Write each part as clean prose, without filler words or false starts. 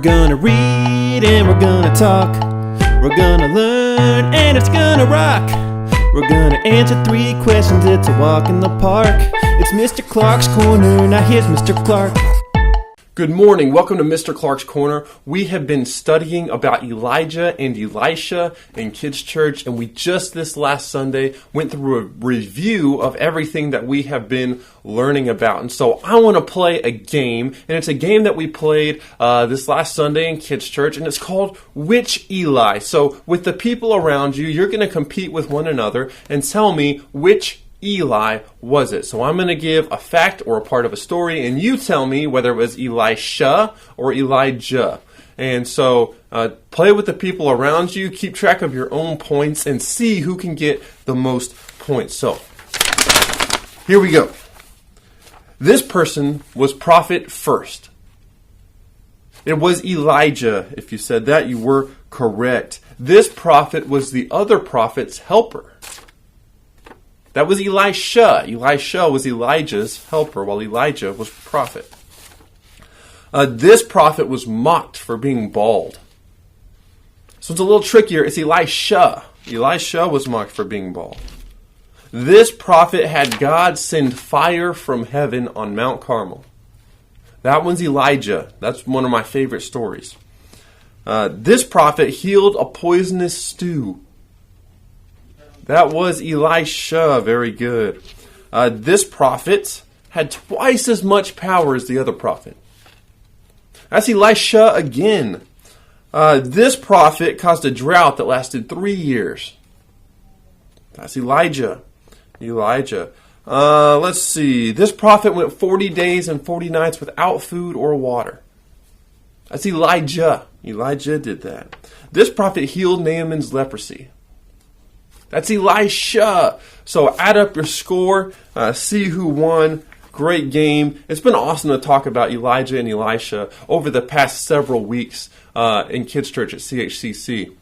gonna read and we're gonna talk. We're gonna learn and it's gonna rock. We're gonna answer 3 questions, it's a walk in the park. It's Mr. Clark's Corner, now here's Mr. Clark. Good morning, welcome to Mr. Clark's Corner. We have been studying about Elijah and Elisha in Kids Church, and we just this last Sunday went through a review of everything that we have been learning about. And so I want to play a game, and it's a game that we played this last Sunday in Kids Church, and it's called Which Eli? So with the people around you, you're going to compete with one another and tell me which Eli was it. So I'm going to give a fact or a part of a story, and you tell me whether it was Elisha or Elijah. And so play with the people around you, keep track of your own points, and see who can get the most points. So here we go. This person was prophet first. It was Elijah. If you said that, you were correct. This prophet was the other prophet's helper. That was Elisha. Elisha was Elijah's helper, while Elijah was prophet. This prophet was mocked for being bald. So it's a little trickier. It's Elisha. Elisha was mocked for being bald. This prophet had God send fire from heaven on Mount Carmel. That one's Elijah. That's one of my favorite stories. This prophet healed a poisonous stew. That was Elisha. Very good. This prophet had twice as much power as the other prophet. That's Elisha again. This prophet caused a drought that lasted 3 years. That's Elijah. Let's see. This prophet went 40 days and 40 nights without food or water. That's Elijah. Elijah did that. This prophet healed Naaman's leprosy. That's Elisha. So add up your score, see who won. Great game. It's been awesome to talk about Elijah and Elisha over the past several weeks in Kids Church at CHCC.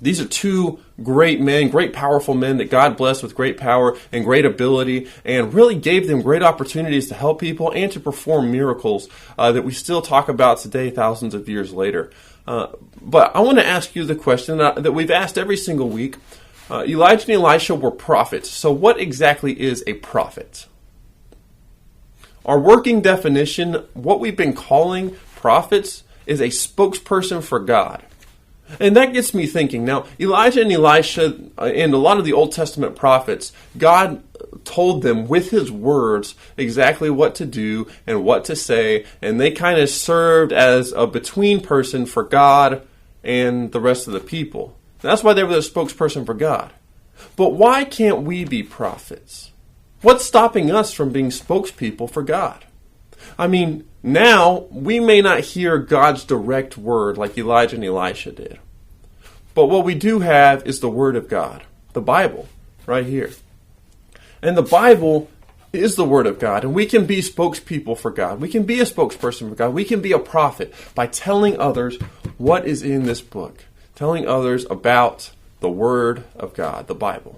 These are 2 great men, great powerful men that God blessed with great power and great ability, and really gave them great opportunities to help people and to perform miracles that we still talk about today, thousands of years later. But I want to ask you the question that we've asked every single week. Elijah and Elisha were prophets. So what exactly is a prophet? Our working definition, what we've been calling prophets, is a spokesperson for God. And that gets me thinking. Now, Elijah and Elisha and a lot of the Old Testament prophets, God told them with his words exactly what to do and what to say, and they kind of served as a between person for God and the rest of the people. That's why they were the spokesperson for God. But why can't we be prophets? What's stopping us from being spokespeople for God? I mean, now we may not hear God's direct word like Elijah and Elisha did. But what we do have is the Word of God, the Bible, right here. And the Bible is the Word of God, and we can be spokespeople for God. We can be a spokesperson for God. We can be a prophet by telling others what is in this book. Telling others about the Word of God, the Bible.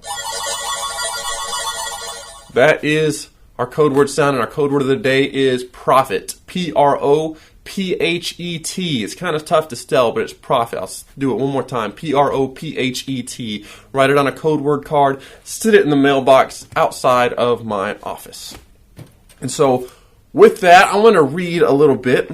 That is our code word sound, and our code word of the day is prophet. Prophet. It's kind of tough to spell, but it's prophet. I'll do it one more time. Prophet. Write it on a code word card. Sit it in the mailbox outside of my office. And so, with that, I want to read a little bit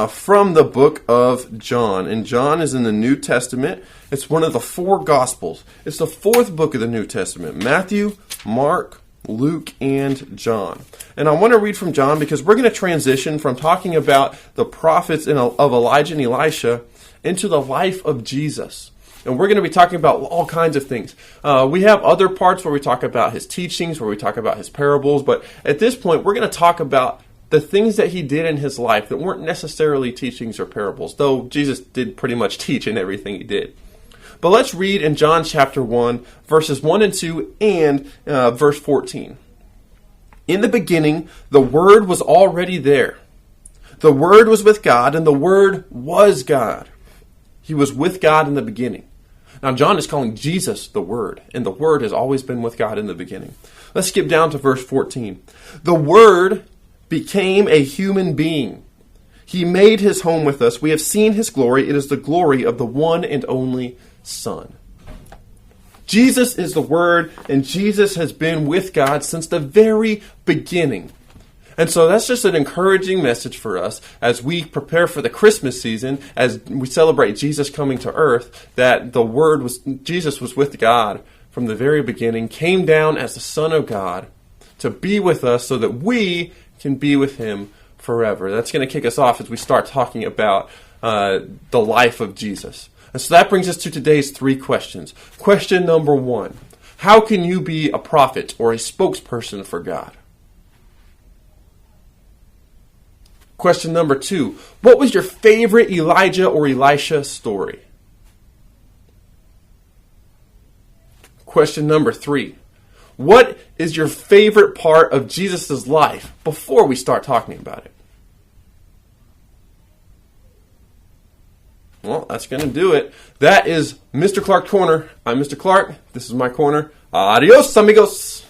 from the book of John. And John is in the New Testament. It's one of the 4 Gospels. It's the 4th book of the New Testament. Matthew, Mark, Luke, and John. And I want to read from John because we're going to transition from talking about the prophets of Elijah and Elisha into the life of Jesus. And we're going to be talking about all kinds of things. We have other parts where we talk about his teachings, where we talk about his parables. But at this point, we're going to talk about the things that he did in his life that weren't necessarily teachings or parables, though Jesus did pretty much teach in everything he did. But let's read in John chapter 1, verses 1 and 2, and verse 14. In the beginning, the Word was already there. The Word was with God, and the Word was God. He was with God in the beginning. Now, John is calling Jesus the Word, and the Word has always been with God in the beginning. Let's skip down to verse 14. The Word became a human being. He made his home with us. We have seen his glory. It is the glory of the one and only Son. Jesus is the Word, and Jesus has been with God since the very beginning. And so that's just an encouraging message for us as we prepare for the Christmas season, as we celebrate Jesus coming to earth, that Jesus was with God from the very beginning, came down as the Son of God to be with us so that we can be with him forever. That's going to kick us off as we start talking about the life of Jesus. And so that brings us to today's 3 questions. Question number 1, how can you be a prophet or a spokesperson for God? Question number 2, what was your favorite Elijah or Elisha story? Question number 3, what is your favorite part of Jesus' life before we start talking about it? Well, that's going to do it. That is Mr. Clark Corner. I'm Mr. Clark. This is my corner. Adios, amigos.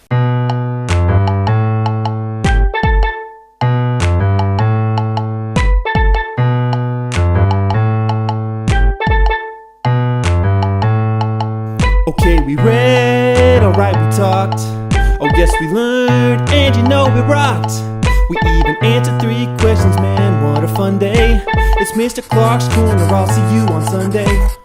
Okay, we read, alright, we talked. Oh, yes, we learned, and you know we rocked. We even answered 3 questions, man, what a fun day. It's Mr. Clark's Corner, I'll see you on Sunday.